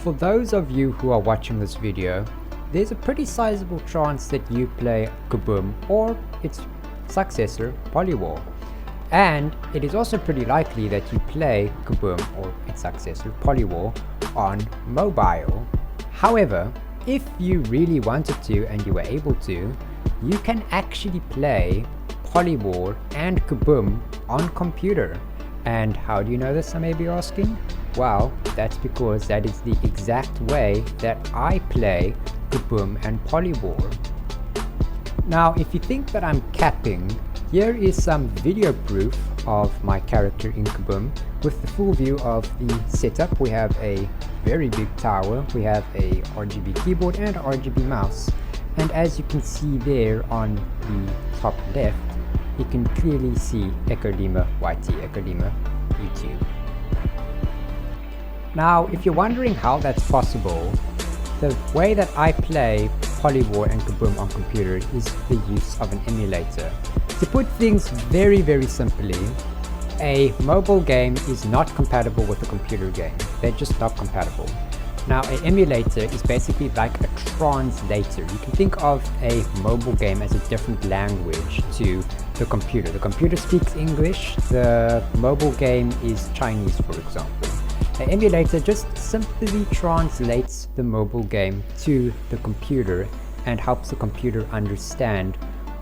For those of you who are watching this video, there's a pretty sizable chance that you play Kubum or its successor, Polywar. And it is also pretty likely that you play Kubum or its successor, Polywar, on mobile. However, if you really wanted to and you were able to, you can actually play Polywar and Kubum on computer. And how do you know this, I may be asking? Well, that's because that is the exact way that I play Kubum and Polywar. Now, if you think that I'm capping, here is some video proof of my character in Kubum with the full view of the setup. We have a very big tower, we have a RGB keyboard and a RGB mouse, and as you can see there on the top left, you can clearly see Ecodema YT, Ecodema YouTube. Now, if you're wondering how that's possible, the way that I play Polywar and Kubum on computer is the use of an emulator. To put things very simply, a mobile game is not compatible with a computer game. They're just not compatible. Now, an emulator is basically like a translator. You can think of a mobile game as a different language to the computer. The computer speaks English, the mobile game is Chinese, for example. An emulator just simply translates the mobile game to the computer and helps the computer understand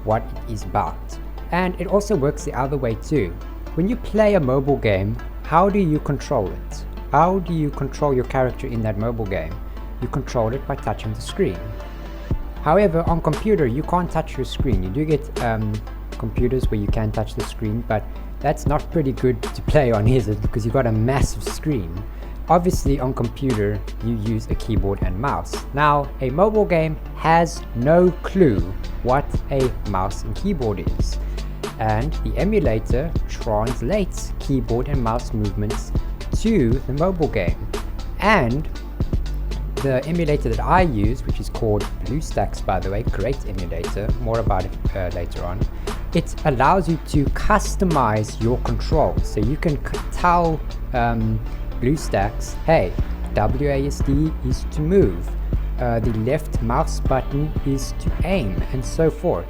what it is about. And it also works the other way too. When you play a mobile game, how do you control it? How do you control your character in that mobile game? You control it by touching the screen. However, on computer, you can't touch your screen. You do get computers where you can touch the screen, but that's not pretty good to play on, is it? Because you've got a massive screen. Obviously, on computer, you use a keyboard and mouse. Now, a mobile game has no clue what a mouse and keyboard is. And the emulator translates keyboard and mouse movements to the mobile game. And the emulator that I use, which is called BlueStacks, by the way, great emulator, more about it later on, it allows you to customize your controls. So you can tell BlueStacks, hey, WASD is to move, the left mouse button is to aim, and so forth.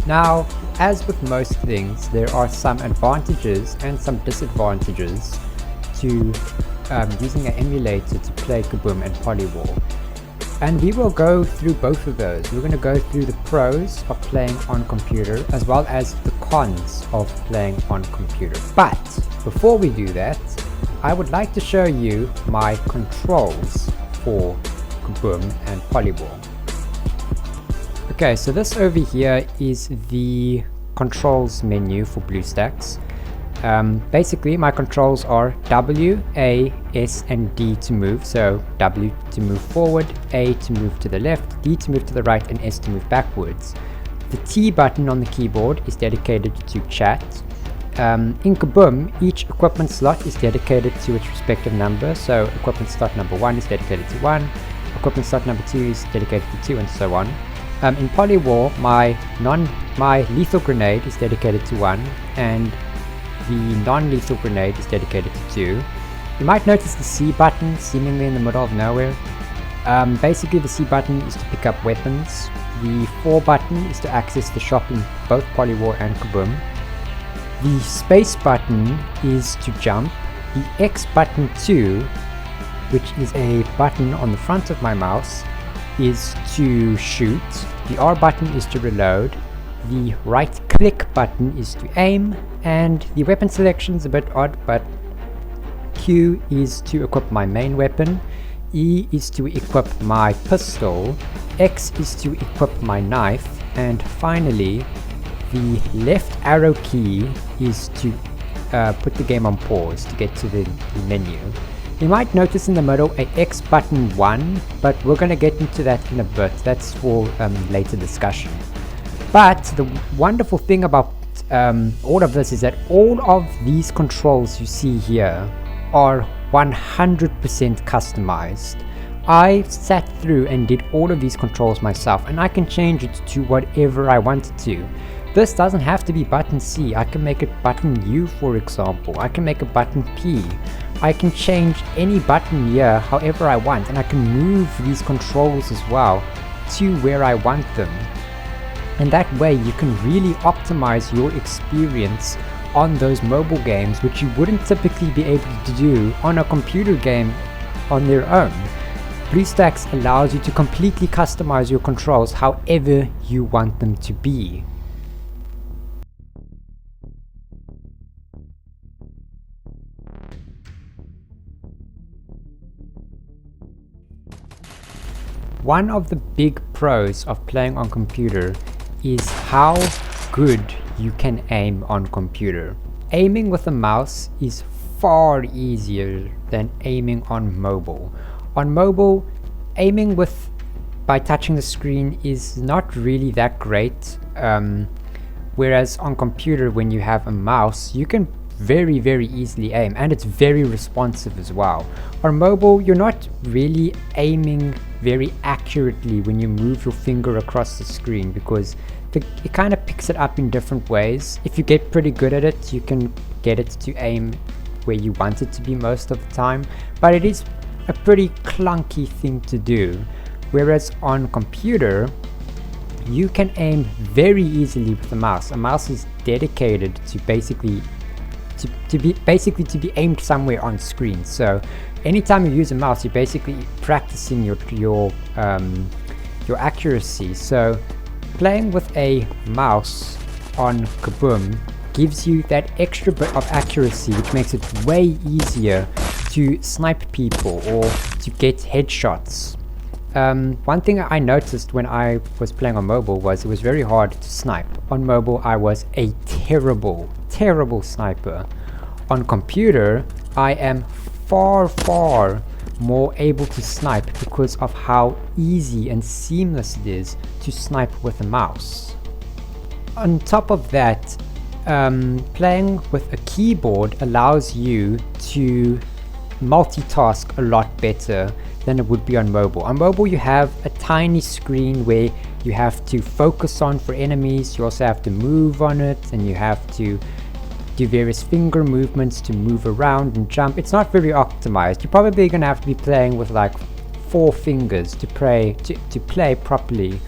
Now, as with most things, there are some advantages and some disadvantages to using an emulator to play Kubum and Polywar. And we will go through both of those. We're going to go through the pros of playing on computer as well as the cons of playing on computer. But before we do that, I would like to show you my controls for Kubum and Polywar. Okay, so this over here is the controls menu for BlueStacks. Basically, my controls are W, A, S, and D to move. So W to move forward, A to move to the left, D to move to the right, and S to move backwards. The T button on the keyboard is dedicated to chat. In Kubum, each equipment slot is dedicated to its respective number. So equipment slot number 1 is dedicated to 1, equipment slot number 2 is dedicated to 2, and so on. In Polywar, my lethal grenade is dedicated to 1, and the non-lethal grenade is dedicated to 2. You might notice the C button seemingly in the middle of nowhere. Basically, the C button is to pick up weapons. The 4 button is to access the shop in both Polywar and Kubum. The space button is to jump. The X button 2, which is a button on the front of my mouse, is to shoot. The R button is to reload. The right click button is to aim, and the weapon selection is a bit odd, but Q is to equip my main weapon, E is to equip my pistol, X is to equip my knife, and finally the left arrow key is to put the game on pause to get to the menu. You might notice in the middle a X button 1, but we're going to get into that in a bit. That's for later discussion. But the wonderful thing about all of this is that all of these controls you see here are 100% customized. I sat through and did all of these controls myself, and I can change it to whatever I wanted to. This doesn't have to be button C. I can make it button U, for example. I can make a button P. I can change any button here however I want, and I can move these controls as well to where I want them. And that way you can really optimize your experience on those mobile games, which you wouldn't typically be able to do on a computer game on their own. BlueStacks allows you to completely customize your controls however you want them to be. One of the big pros of playing on computer is how good you can aim on computer. Aiming with a mouse is far easier than aiming on mobile. On mobile, aiming by touching the screen is not really that great, whereas on computer, when you have a mouse, you can very easily aim, and it's very responsive as well. On mobile, you're not really aiming very accurately when you move your finger across the screen, because it kind of picks it up in different ways. If you get pretty good at it, you can get it to aim where you want it to be most of the time, but it is a pretty clunky thing to do. Whereas on computer, you can aim very easily with a mouse. A mouse is dedicated to basically be aimed somewhere on screen. So anytime you use a mouse, you're basically practicing your accuracy. So playing with a mouse on KUBOOM gives you that extra bit of accuracy, which makes it way easier to snipe people or to get headshots. One thing I noticed when I was playing on mobile was it was very hard to snipe. On mobile, I was a terrible sniper. On computer, I am far more able to snipe because of how easy and seamless it is to snipe with a mouse. On top of that, playing with a keyboard allows you to multitask a lot better than it would be on mobile. On mobile, you have a tiny screen where you have to focus on for enemies. You also have to move on it, and you have to do various finger movements to move around and jump. It's not very optimized. You're probably gonna have to be playing with like 4 fingers to play properly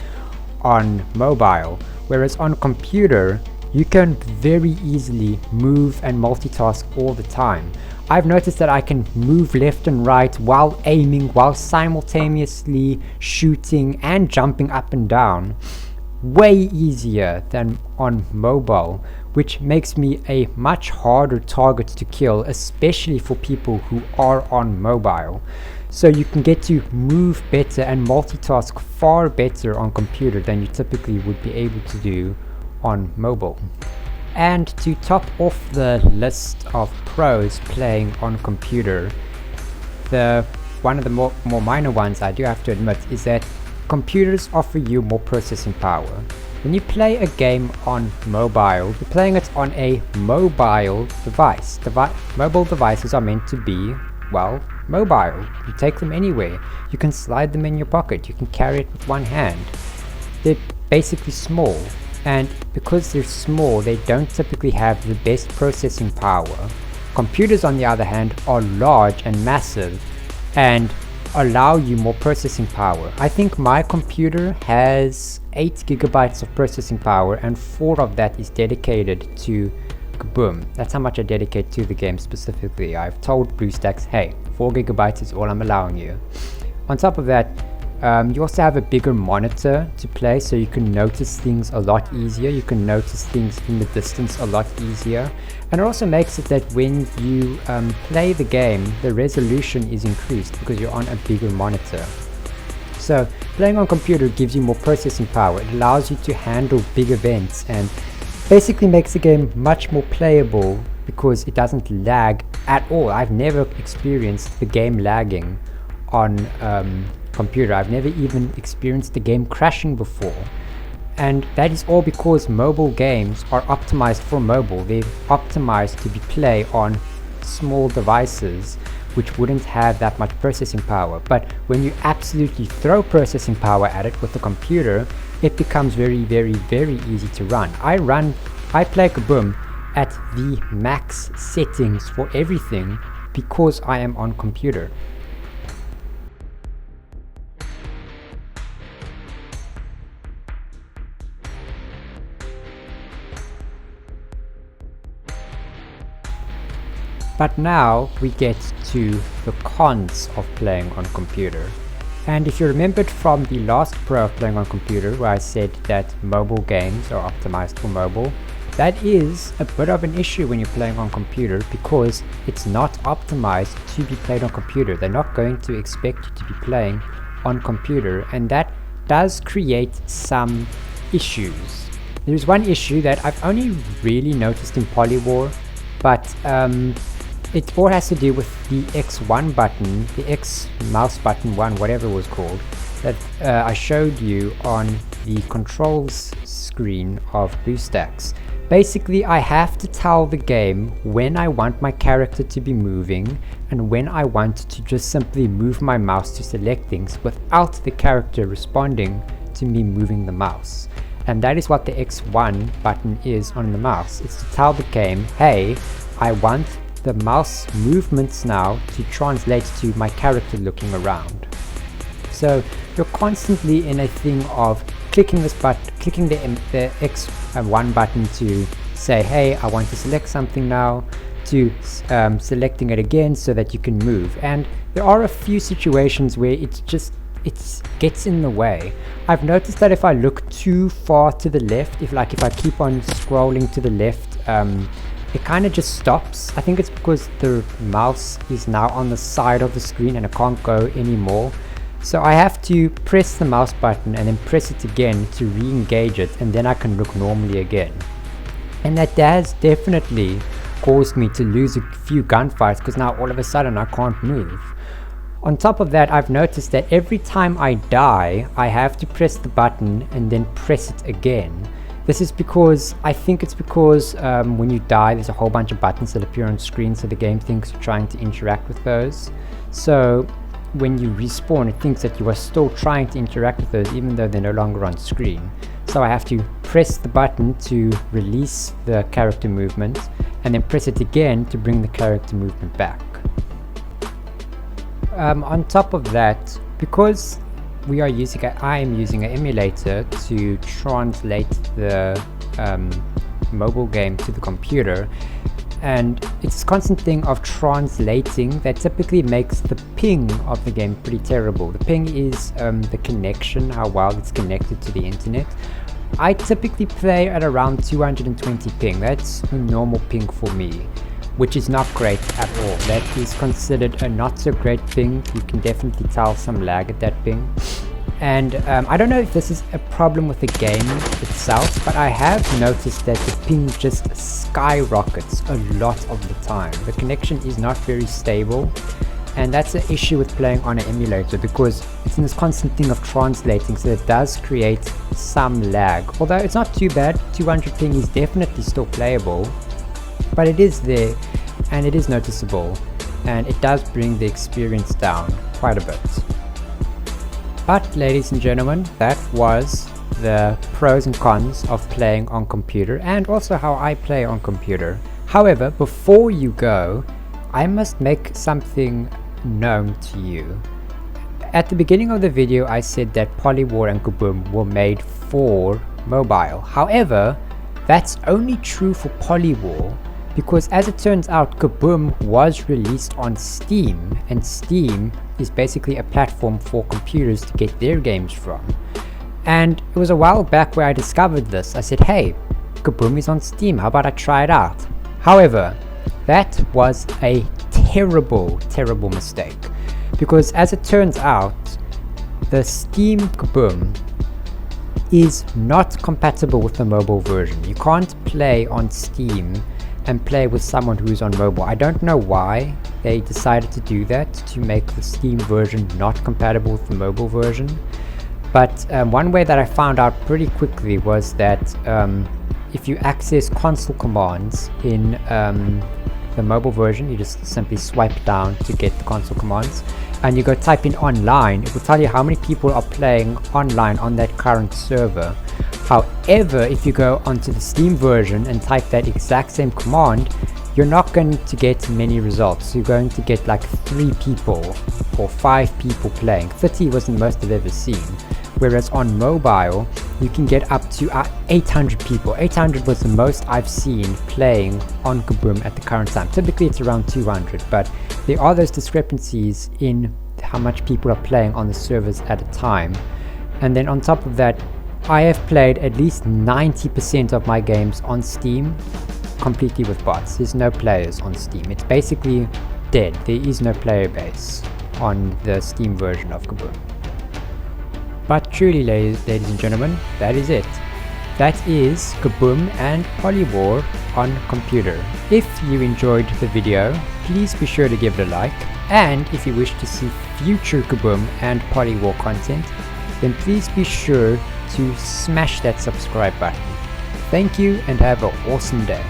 on mobile. Whereas on computer, you can very easily move and multitask all the time. I've noticed that I can move left and right while aiming, while simultaneously shooting and jumping up and down. Way easier than on mobile, which makes me a much harder target to kill, especially for people who are on mobile. So you can get to move better and multitask far better on computer than you typically would be able to do on mobile. And to top off the list of pros playing on computer, one of the more minor ones I do have to admit is that computers offer you more processing power. When you play a game on mobile, you're playing it on a mobile device. Mobile devices are meant to be, well, mobile. You take them anywhere. You can slide them in your pocket. You can carry it with one hand. They're basically small. And because they're small, they don't typically have the best processing power. Computers, on the other hand, are large and massive and allow you more processing power. I think my computer has 8 gigabytes of processing power, and 4 of that is dedicated to KUBOOM. That's how much I dedicate to the game specifically. I've told BlueStacks, hey, 4 gigabytes is all I'm allowing you. On top of that, you also have a bigger monitor to play, so you can notice things a lot easier. You can notice things in the distance a lot easier. And it also makes it that when you play the game, the resolution is increased because you're on a bigger monitor. So playing on computer gives you more processing power. It allows you to handle big events and basically makes the game much more playable because it doesn't lag at all. I've never experienced the game lagging on computer. I've never even experienced the game crashing before, and that is all because mobile games are optimized for mobile. They're optimized to be played on small devices which wouldn't have that much processing power. But when you absolutely throw processing power at it with the computer, it becomes very easy to run. I play KUBOOM at the max settings for everything because I am on computer. But now we get to the cons of playing on computer. And if you remembered from the last pro of playing on computer where I said that mobile games are optimized for mobile, that is a bit of an issue when you're playing on computer because it's not optimized to be played on computer. They're not going to expect you to be playing on computer, and that does create some issues. There's one issue that I've only really noticed in Polywar, but it all has to do with the X1 button, the X mouse button 1, whatever it was called, that I showed you on the controls screen of BlueStacks. Basically, I have to tell the game when I want my character to be moving and when I want to just simply move my mouse to select things without the character responding to me moving the mouse. And that is what the X1 button is on the mouse. It's to tell the game, hey, I want the mouse movements now to translate to my character looking around. So you're constantly in a thing of clicking this button, clicking the X1 button to say, hey, I want to select something now, to selecting it again so that you can move. And there are a few situations where it gets in the way. I've noticed that if I look too far to the left, if I keep on scrolling to the left, it kind of just stops. I think it's because the mouse is now on the side of the screen and it can't go anymore. So I have to press the mouse button and then press it again to re-engage it, and then I can look normally again. And that has definitely caused me to lose a few gunfights because now all of a sudden I can't move. On top of that, I've noticed that every time I die, I have to press the button and then press it again. This is because, I think it's because when you die, there's a whole bunch of buttons that appear on screen, so the game thinks you're trying to interact with those. So when you respawn, it thinks that you are still trying to interact with those even though they're no longer on screen. So I have to press the button to release the character movement and then press it again to bring the character movement back. On top of that, because I am using an emulator to translate the mobile game to the computer, and it's a constant thing of translating that typically makes the ping of the game pretty terrible. The ping is the connection, how well it's connected to the internet. I typically play at around 220 ping. That's a normal ping for me, which is not great at all. That is considered a not so great ping. You can definitely tell some lag at that ping. And I don't know if this is a problem with the game itself, but I have noticed that the ping just skyrockets a lot of the time. The connection is not very stable, and that's an issue with playing on an emulator because it's in this constant thing of translating, so it does create some lag. Although it's not too bad, 200 ping is definitely still playable, but it is there and it is noticeable, and it does bring the experience down quite a bit. But ladies and gentlemen, that was the pros and cons of playing on computer and also how I play on computer. However, before you go, I must make something known to you. At the beginning of the video, I said that Polywar and KUBOOM were made for mobile. However, that's only true for Polywar, because as it turns out, KUBOOM was released on Steam, and Steam is basically a platform for computers to get their games from. And it was a while back where I discovered this. I said, hey, KUBOOM is on Steam, how about I try it out? However, that was a terrible mistake, because as it turns out, the Steam KUBOOM is not compatible with the mobile version. You can't play on Steam and play with someone who's on mobile. I don't know why they decided to do that, to make the Steam version not compatible with the mobile version. But one way that I found out pretty quickly was that if you access console commands in the mobile version, you just simply swipe down to get the console commands, and you go type in online, it will tell you how many people are playing online on that current server. However, if you go onto the Steam version and type that exact same command, you're not going to get many results. You're going to get like 3 people or 5 people playing. 30 was the most I've ever seen. Whereas on mobile, you can get up to 800 people. 800 was the most I've seen playing on KUBOOM at the current time. Typically it's around 200, but there are those discrepancies in how much people are playing on the servers at a time. And then on top of that, I have played at least 90% of my games on Steam completely with bots. There's no players on Steam. It's basically dead. There is no player base on the Steam version of KUBOOM. But truly, ladies and gentlemen, that is it. That is KUBOOM and Polywar on computer. If you enjoyed the video, please be sure to give it a like. And if you wish to see future KUBOOM and Polywar content, then please be sure to smash that subscribe button. Thank you and have an awesome day.